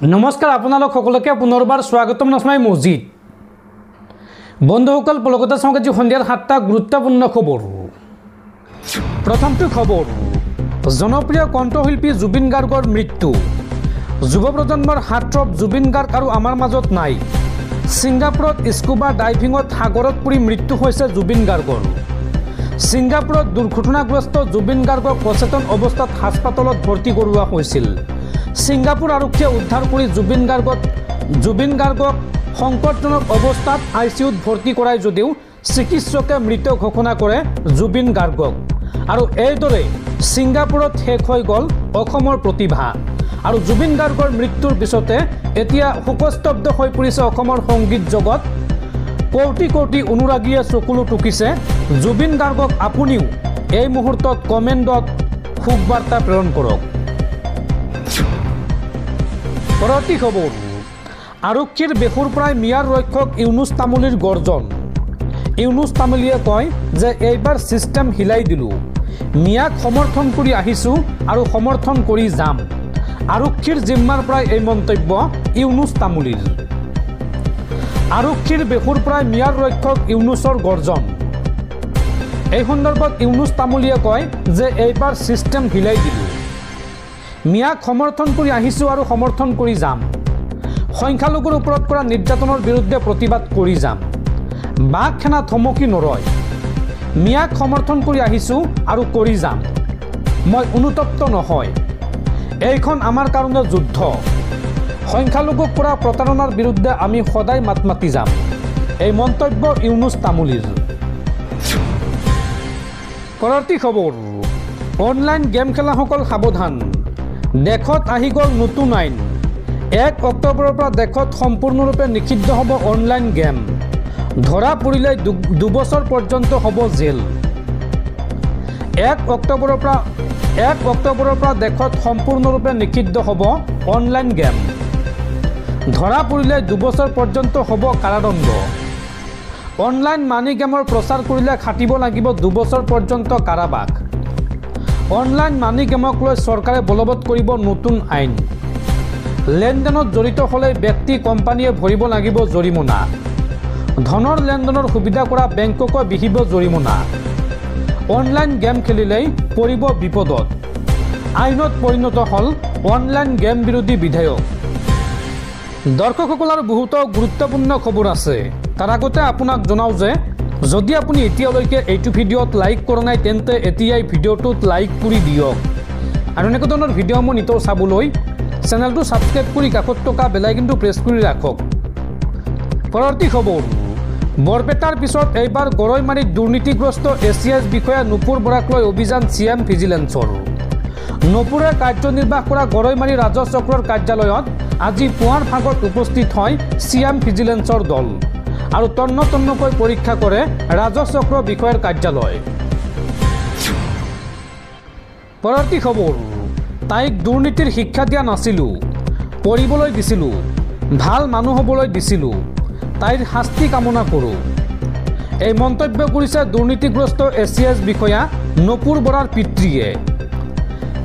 নমস্কাৰ আপোনালোক সকলোকে পুনৰবাৰ স্বাগতম জনাই মছজিদ বন্ধুসকল পলকতা চাওক আজি সন্ধিয়াৰ 7টা গুৰুত্বপূৰ্ণ খবৰ। প্ৰথমটো খবৰ, জনপ্ৰিয় কণ্ঠশিল্পী জুবিন গাৰ্গৰ মৃত্যু। যুৱ প্ৰজন্মৰ হাৰ্টথ্ৰব জুবিন গাৰ্গ আৰু আমাৰ মাজত নাই। ছিংগাপুৰত স্কুবা ডাইভিঙত সাগৰত পৰি মৃত্যু হৈছে জুবিন গাৰ্গৰ। ছিংগাপুৰত দুৰ্ঘটনাগ্ৰস্ত জুবিন গাৰ্গক সচেতন অৱস্থাত হাস্পতালত ভৰ্তি কৰোৱা হৈছিল। ছিংগাপুৰ আৰক্ষীয়ে উদ্ধাৰ কৰি জুবিন গাৰ্গক সংকটজনক অৱস্থাত ICUত ভৰ্তি কৰাই যদিও চিকিৎসকে মৃত ঘোষণা কৰে জুবিন গাৰ্গক। আৰু এইদৰে ছিংগাপুৰত শেষ হৈ গ'ল অসমৰ প্ৰতিভা। আৰু জুবিন গাৰ্গৰ মৃত্যুৰ পিছতে এতিয়া শোকস্তব্ধ হৈ পৰিছে অসমৰ সংগীত জগত। কোটি কোটি অনুৰাগীয়ে চকুলো টুকিছে জুবিন গাৰ্গক। আপুনিও এই মুহূৰ্তত কমেণ্টত শোকবাৰ্তা প্ৰেৰণ কৰক। পৰৱৰ্তী খবৰ, আৰক্ষীৰ বেসুৰ প্ৰায় মিয়াৰ ৰক্ষক ইউনুছ তামুলীৰ গৰ্জন। ইউনুছ তামুলীয়ে কয় যে এইবাৰ ছিষ্টেম হিলাই দিলোঁ, মিয়াক সমৰ্থন কৰি আহিছোঁ আৰু সমৰ্থন কৰি যাম। আৰক্ষীৰ জিম্মাৰ প্ৰায় এই মন্তব্য ইউনুছ তামুলীৰ। আৰক্ষীৰ বেসুৰ প্ৰায় মিয়াৰ ৰক্ষক ইউনুছৰ গৰ্জন। এই সন্দৰ্ভত ইউনুছ তামুলীয়ে কয় যে এইবাৰ ছিষ্টেম হিলাই দিলোঁ, মিয়াক সমৰ্থন কৰি আহিছোঁ আৰু সমৰ্থন কৰি যাম। সংখ্যালঘুৰ ওপৰত কৰা নিৰ্যাতনৰ বিৰুদ্ধে প্ৰতিবাদ কৰি যাম। বাঘ সেনা থমকি নৰয়, মিয়াক সমৰ্থন কৰি আহিছোঁ আৰু কৰি যাম। মই অনুতপ্ত নহয়, এইখন আমাৰ কাৰণে যুদ্ধ। সংখ্যালঘুক কৰা প্ৰতাৰণাৰ বিৰুদ্ধে আমি সদায় মাত মাতি যাম। এই মন্তব্য ইউনুছ তামুলীৰ। পৰৱৰ্তী খবৰ, অনলাইন গেম খেলাসকল সাৱধান, দেশত আহি গ'ল নতুন আইন। 1 অক্টোবৰৰ পৰা দেশত সম্পূৰ্ণৰূপে নিষিদ্ধ হ'ব অনলাইন গেম। ধৰা পৰিলে 2 বছৰ পৰ্যন্ত হ'ব জেল। 1 অক্টোবৰৰ পৰা দেশত সম্পূৰ্ণৰূপে নিষিদ্ধ হ'ব অনলাইন গেম। ধৰা পৰিলে 2 বছৰ পৰ্যন্ত হ'ব কাৰাদণ্ড। অনলাইন মানি গেমৰ প্ৰচাৰ কৰিলে খাটিব লাগিব 2 বছৰ পৰ্যন্ত কাৰাবাস। অনলাইন মানি গেমক লৈ চৰকাৰে বলবৎ কৰিব নতুন আইন। লেনদেনত জড়িত হ'লে ব্যক্তি কোম্পানীয়ে ভৰিব লাগিব জৰিমনা। ধনৰ লেনদেনৰ সুবিধা কৰা বেংককো বিহিব জৰিমনা। অনলাইন গেম খেলিলেই পৰিব বিপদত। আইনত পৰিণত হ'ল অনলাইন গেম বিৰোধী বিধেয়ক। দৰ্শকসকলৰ বহুতো গুৰুত্বপূৰ্ণ খবৰ আছে। তাৰ আগতে আপোনাক জনাওঁ যে যদি আপুনি এতিয়ালৈকে এইটো ভিডিঅ'ত লাইক কৰা নাই তেন্তে এতিয়াই ভিডিঅ'টোত লাইক কৰি দিয়ক। আৰু এনেকুৱা ধৰণৰ ভিডিঅ'সমূহ নিতৌ চাবলৈ চেনেলটো ছাবস্ক্ৰাইব কৰি কাষত থকা বেল আইকনটো প্ৰেছ কৰি ৰাখক। পৰৱৰ্তী খবৰ, বৰপেটাৰ পিছত এইবাৰ গৰৈমাৰীত দুৰ্নীতিগ্ৰস্ত ACS বিষয়া নুপুৰ বৰাক লৈ অভিযান CM ভিজিলেন্সৰ। নুপুৰে কাৰ্যনিৰ্বাহ কৰা গৰৈমাৰী ৰাজহ চক্ৰৰ কাৰ্যালয়ত আজি পুৱাৰ ভাগত উপস্থিত হয় CM ভিজিলেন্সৰ দল আৰু তন্নতন্নকৈ পৰীক্ষা কৰে ৰাজহ চক্ৰ বিষয়াৰ কাৰ্যালয়। পৰৱৰ্তী খবৰ, তাইক দুৰ্নীতিৰ শিক্ষা দিয়া নাছিলোঁ, পঢ়িবলৈ দিছিলোঁ, ভাল মানুহ হ'বলৈ দিছিলোঁ, তাইৰ শাস্তি কামনা কৰোঁ। এই মন্তব্য কৰিছে দুৰ্নীতিগ্ৰস্ত ACS বিষয়া নুপুৰ বৰাৰ পিতৃয়ে।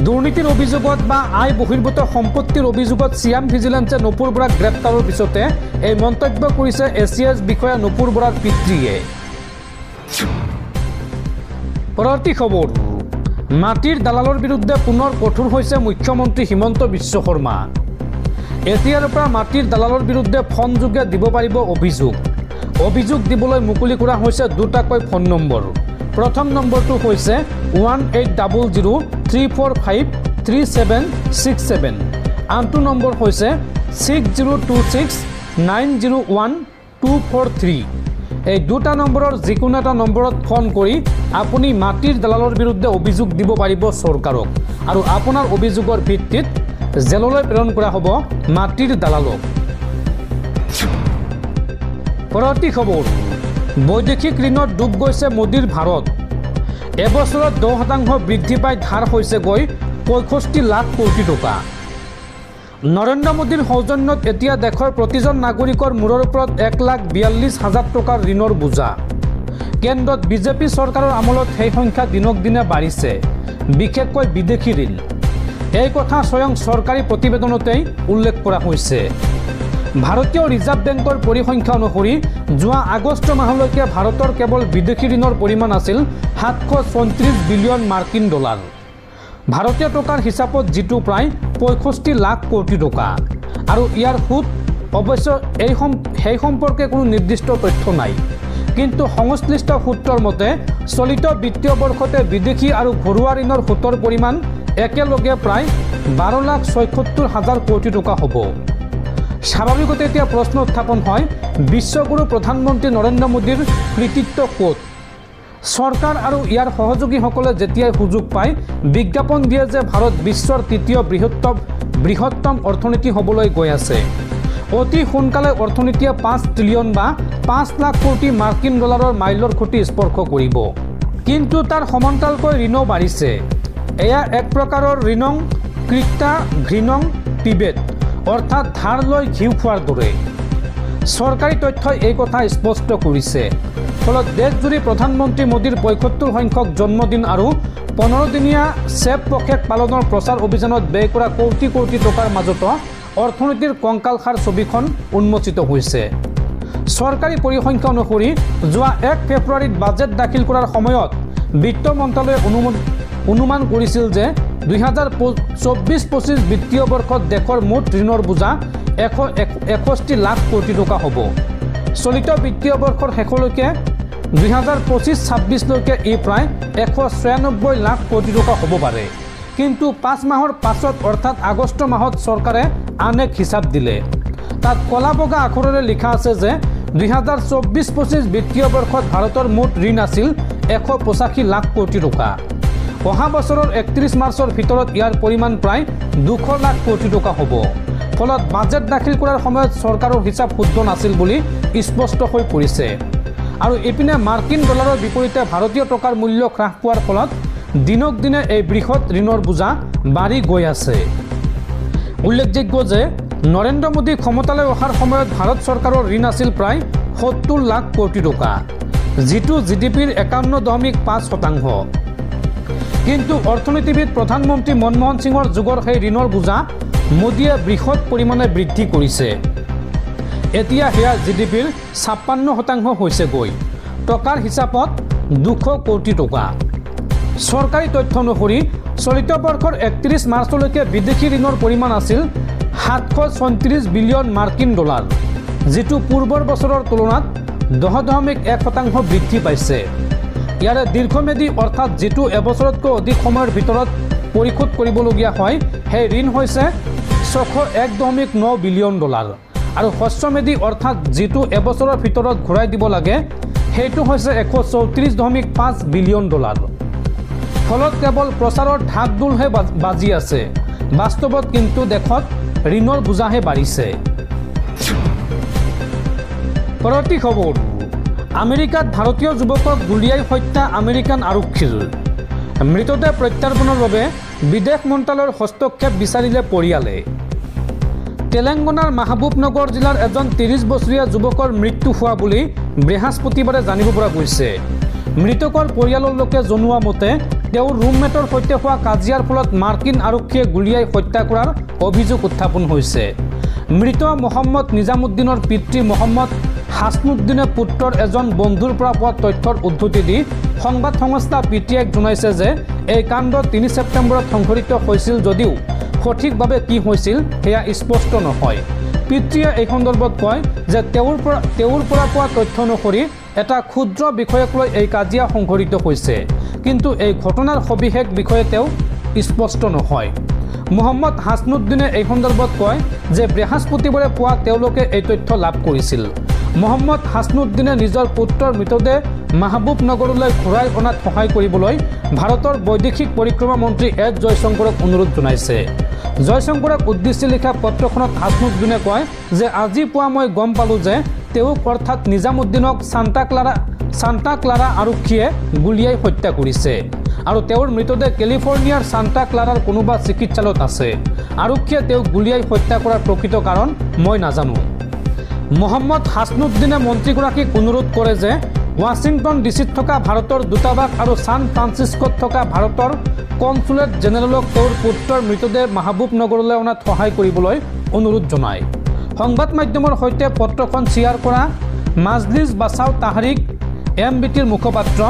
দুৰ্নীতিৰ অভিযোগত বা আয় বহিৰ্ভূত সম্পত্তিৰ অভিযোগত CM ভিজিলেন্সে নুপুৰ বৰাক গ্ৰেপ্তাৰৰ পিছতে এই মন্তব্য কৰিছে ACS বিষয়া নুপুৰ বৰাৰ পিতৃয়ে। পৰৱৰ্তী খবৰ, মাটিৰ দালালৰ বিৰুদ্ধে পুনৰ কঠোৰ হৈছে মুখ্যমন্ত্ৰী হিমন্ত বিশ্ব শৰ্মা। এতিয়াৰ পৰা মাটিৰ দালালৰ বিৰুদ্ধে ফোনযোগে দিব পাৰিব অভিযোগ। অভিযোগ দিবলৈ মুকলি কৰা হৈছে 2টাকৈ ফোন নম্বৰ। প্ৰথম নম্বৰটো হৈছে 180034533767। আনটো নম্বৰ হৈছে 6026901243। এই 2টা নম্বৰৰ যিকোনো এটা নম্বৰত ফোন কৰি আপুনি মাটিৰ দালালৰ বিৰুদ্ধে অভিযোগ দিব পাৰিব চৰকাৰক। আৰু আপোনাৰ অভিযোগৰ ভিত্তিত জেললৈ প্ৰেৰণ কৰা হ'ব মাটিৰ দালালক। পৰৱৰ্তী খবৰ, বৈদেশিক ঋণত ডুব গৈছে মোদীৰ ভাৰত। এবছৰত 10% বৃদ্ধি পাই ধাৰ হৈছেগৈ 65 লাখ কোটি টকা। নৰেন্দ্ৰ মোদীৰ সৌজন্যত এতিয়া দেশৰ প্ৰতিজন নাগৰিকৰ মূৰৰ ওপৰত 1,42,000 টকাৰ ঋণৰ বোজা। কেন্দ্ৰত বিজেপি চৰকাৰৰ আমলত সেই সংখ্যা দিনক দিনে বাঢ়িছে, বিশেষকৈ বিদেশী ঋণ। এই কথা স্বয়ং চৰকাৰী প্ৰতিবেদনতেই উল্লেখ কৰা হৈছে। ভাৰতীয় ৰিজাৰ্ভ বেংকৰ পৰিসংখ্যা অনুসৰি যোৱা আগষ্ট মাহলৈকে ভাৰতৰ কেৱল বিদেশী ঋণৰ পৰিমাণ আছিল 734 বিলিয়ন মাৰ্কিন ডলাৰ। ভাৰতীয় টকাৰ হিচাপত যিটো প্ৰায় 65 লাখ কোটি টকা। আৰু ইয়াৰ সুদ অৱশ্য সেই সম্পৰ্কে কোনো নিৰ্দিষ্ট তথ্য নাই। কিন্তু সংশ্লিষ্ট সূত্ৰৰ মতে চলিত বিত্তীয় বৰ্ষতে বিদেশী আৰু ঘৰুৱা ঋণৰ সুতৰ পৰিমাণ একেলগে প্ৰায় 12,76,000 কোটি টকা হ'ব। স্বাভাৱিকতে এতিয়া প্ৰশ্ন উত্থাপন হয়, বিশ্বগুৰু প্ৰধানমন্ত্ৰী নৰেন্দ্ৰ মোদীৰ কৃতিত্ব ক'ত? চৰকাৰ আৰু ইয়াৰ সহযোগীসকলে যেতিয়াই সুযোগ পায় বিজ্ঞাপন দিয়ে যে ভাৰত বিশ্বৰ তৃতীয় বৃহত্তম অৰ্থনীতি হ'বলৈ গৈ আছে। অতি সোনকালে অৰ্থনীতিয়ে 5 ট্ৰিলিয়ন বা 5 লাখ কোটি মাৰ্কিন ডলাৰৰ মাইলৰ খুঁটি স্পৰ্শ কৰিব। কিন্তু তাৰ সমান্তৰালকৈ ঋণও বাঢ়িছে। এয়া এক প্ৰকাৰৰ ঋণং কৃত্যা ঘৃণং পিবেত, অৰ্থাৎ ধাৰ লৈ ঘিউ খোৱাৰ দৰে। চৰকাৰী তথ্যই এই কথা স্পষ্ট কৰিছে। ফলত দেশজুৰি প্ৰধানমন্ত্ৰী মোদীৰ 75 সংখ্যক জন্মদিন আৰু 15-দিনীয়া চেপ পষেক পালনৰ প্ৰচাৰ অভিযানত ব্যয় কৰা কোটি কোটি টকাৰ মাজতো অৰ্থনীতিৰ কংকালসাৰ ছবিখন উন্মোচিত হৈছে। চৰকাৰী পৰিসংখ্যা অনুসৰি যোৱা 1 ফেব্ৰুৱাৰীত বাজেট দাখিল কৰাৰ সময়ত বিত্ত মন্ত্ৰালয়ে অনুমান কৰিছিল যে 2024-25 বিত্তীয় বৰ্ষত দেশৰ মুঠ ঋণৰ বোজা 161 লাখ কোটি টকা হ'ব। চলিত বিত্তীয় বৰ্ষৰ শেষলৈকে 2025-26লৈকে ই প্ৰায় 196 লাখ কোটি টকা হ'ব পাৰে। কিন্তু 5 মাহৰ পাছত অৰ্থাৎ আগষ্ট মাহত চৰকাৰে আন এক হিচাপ দিলে। তাত কলা বগা আখৰেৰে লিখা আছে যে 2024-25 বিত্তীয় বৰ্ষত ভাৰতৰ মুঠ ঋণ আছিল 185 লাখ কোটি টকা। অহা বছৰৰ 31 মাৰ্চৰ ভিতৰত ইয়াৰ পৰিমাণ প্ৰায় 200 লাখ কোটি টকা হ'ব। ফলত বাজেট দাখিল কৰাৰ সময়ত চৰকাৰৰ হিচাপ শুদ্ধ নাছিল বুলি স্পষ্ট হৈ পৰিছে। আৰু ইপিনে মাৰ্কিন ডলাৰৰ বিপৰীতে ভাৰতীয় টকাৰ মূল্য হ্ৰাস পোৱাৰ ফলত দিনক দিনে এই বৃহৎ ঋণৰ বোজা বাঢ়ি গৈ আছে। উল্লেখযোগ্য যে নৰেন্দ্ৰ মোদী ক্ষমতালৈ অহাৰ সময়ত ভাৰত চৰকাৰৰ ঋণ আছিল প্ৰায় 70 লাখ কোটি টকা, যিটো GDPৰ 51.5%। কিন্তু অৰ্থনীতিবিদ প্ৰধানমন্ত্ৰী মনমোহন সিঙৰ যুগৰ সেই ঋণৰ বোজা মোদীয়ে বৃহৎ পৰিমাণে বৃদ্ধি কৰিছে। এতিয়া সেয়া GDPৰ 56% হৈছেগৈ। টকাৰ হিচাপত 200 কোটি টকা। চৰকাৰী তথ্য অনুসৰি চলিত বৰ্ষৰ 31 মাৰ্চলৈকে বিদেশী ঋণৰ পৰিমাণ আছিল 734 বিলিয়ন মাৰ্কিন ডলাৰ, যিটো পূৰ্বৰ বছৰৰ তুলনাত 10.1% বৃদ্ধি পাইছে। ইয়াৰে দীৰ্ঘম্যাদী অৰ্থাৎ যিটো এবছৰতকৈ অধিক সময়ৰ ভিতৰত পৰিশোধ কৰিবলগীয়া হয় সেই ঋণ হৈছে 601.9 বিলিয়ন ডলাৰ। আৰু হ্ৰস্বম্যাদী অৰ্থাৎ যিটো এবছৰৰ ভিতৰত ঘূৰাই দিব লাগে সেইটো হৈছে 134.5 বিলিয়ন ডলাৰ। ফলত কেৱল প্ৰচাৰৰ ঢাক ঢোলহে বাজি আছে, বাস্তৱত কিন্তু দেশত ঋণৰ বোজাহে বাঢ়িছে। পৰৱৰ্তী খবৰ, আমেৰিকাত ভাৰতীয় যুৱকক গুলীয়াই হত্যা আমেৰিকান আৰক্ষীৰ। মৃতদেহ প্ৰত্যাৰ্পণৰ বাবে বিদেশ মন্ত্ৰালয়ৰ হস্তক্ষেপ বিচাৰিলে পৰিয়ালে। তেলেংগানাৰ মাহবুবনগৰ জিলাৰ এজন 30 বছৰীয়া যুৱকৰ মৃত্যু হোৱা বুলি বৃহস্পতিবাৰে জানিব পৰা গৈছে। মৃতকৰ পৰিয়ালৰ লোকে জনোৱা মতে তেওঁৰ ৰুমমেটৰ সৈতে হোৱা কাজিয়াৰ ফলত মাৰ্কিন আৰক্ষীয়ে গুলীয়াই হত্যা কৰাৰ অভিযোগ উত্থাপন হৈছে। মৃত মহম্মদ নিজামুদ্দিনৰ পিতৃ মহম্মদ হাছনুদ্দিনে পুত্ৰৰ এজন বন্ধুৰ পৰা পোৱা তথ্যৰ উদ্ধৃতি দি সংবাদ সংস্থা PTIক জনাইছে যে এই কাণ্ড 3 ছেপ্টেম্বৰত সংঘটিত হৈছিল যদিও সঠিকভাৱে কি হৈছিল সেয়া স্পষ্ট নহয়। পিতৃয়ে এই সন্দৰ্ভত কয় যে তেওঁৰ পৰা পোৱা তথ্য অনুসৰি এটা ক্ষুদ্ৰ বিষয়ক লৈ এই কাজিয়া সংঘটিত হৈছে, কিন্তু এই ঘটনাৰ সবিশেষ বিষয়ে তেওঁ স্পষ্ট নহয়। মহম্মদ হাছনুদ্দিনে এই সন্দৰ্ভত কয় যে বৃহস্পতিবাৰে পুৱা তেওঁলোকে এই তথ্য লাভ কৰিছিল। মহম্মদ হাছনুদ্দিনে নিজৰ পুত্ৰৰ মৃতদেহ মাহবুবনগৰলৈ ঘূৰাই অনাত সহায় কৰিবলৈ ভাৰতৰ বৈদেশিক পৰিক্ৰমা মন্ত্ৰী S জয়শংকৰক অনুৰোধ জনাইছে। জয়শংকৰক উদ্দেশ্যি লিখা পত্ৰখনত হাছনুদ্দিনে কয় যে আজি পুৱা মই গম পালোঁ যে তেওঁক অৰ্থাৎ নিজামুদ্দিনক সান্তা ক্লাৰা আৰক্ষীয়ে গুলীয়াই হত্যা কৰিছে আৰু তেওঁৰ মৃতদেহ কেলিফৰ্ণিয়াৰ সান্তা ক্লাৰাৰ কোনোবা চিকিৎসালয়ত আছে। আৰক্ষীয়ে তেওঁক গুলীয়াই হত্যা কৰাৰ প্ৰকৃত কাৰণ মই নাজানো। মহম্মদ হাছনুদ্দিনে মন্ত্ৰীগৰাকীক অনুৰোধ কৰে যে ৱাশ্বিংটন ডিচিত থকা ভাৰতৰ দূতাবাস আৰু ছান ফ্ৰান্সিস্কোত থকা ভাৰতৰ কনচুলেট জেনেৰেলক তেওঁৰ পুত্ৰৰ মৃতদেহ মাহবুবনগৰলৈ অনাত সহায় কৰিবলৈ অনুৰোধ জনায়। সংবাদ মাধ্যমৰ সৈতে পত্ৰখন শ্বেয়াৰ কৰা মাজলিছ বাচাও তাহৰিক MBTৰ মুখপাত্ৰ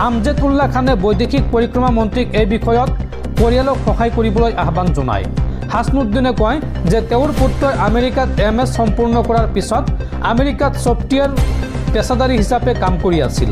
আমজেদুল্লাহ খানে বৈদেশিক পৰিক্ৰমা মন্ত্ৰীক এই বিষয়ত পৰিয়ালক সহায় কৰিবলৈ আহ্বান জনায়। হাছনুদ্দিনে কয় যে তেওঁৰ পুত্ৰই আমেৰিকাত MS সম্পূৰ্ণ কৰাৰ পিছত আমেৰিকাত ছফ্টৱেৰ পেছাদাৰী হিচাপে কাম কৰি আছিল।